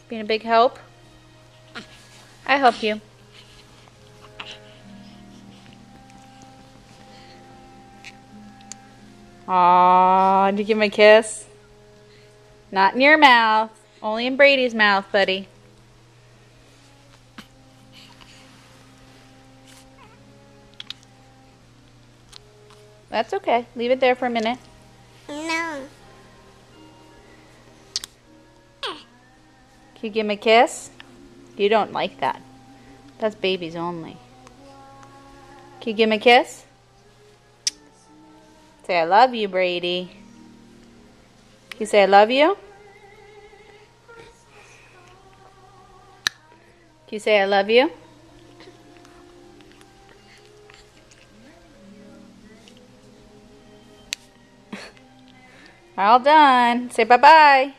Being a big help? I help you. Aww, did you give him a kiss? Not in your mouth. Only in Brady's mouth, buddy. That's okay. Leave it there for a minute. No. Can you give him a kiss? You don't like that. That's babies only. Can you give him a kiss? Say, I love you, Brady. Can you say, I love you? Can you say, I love you? All done. Say bye-bye.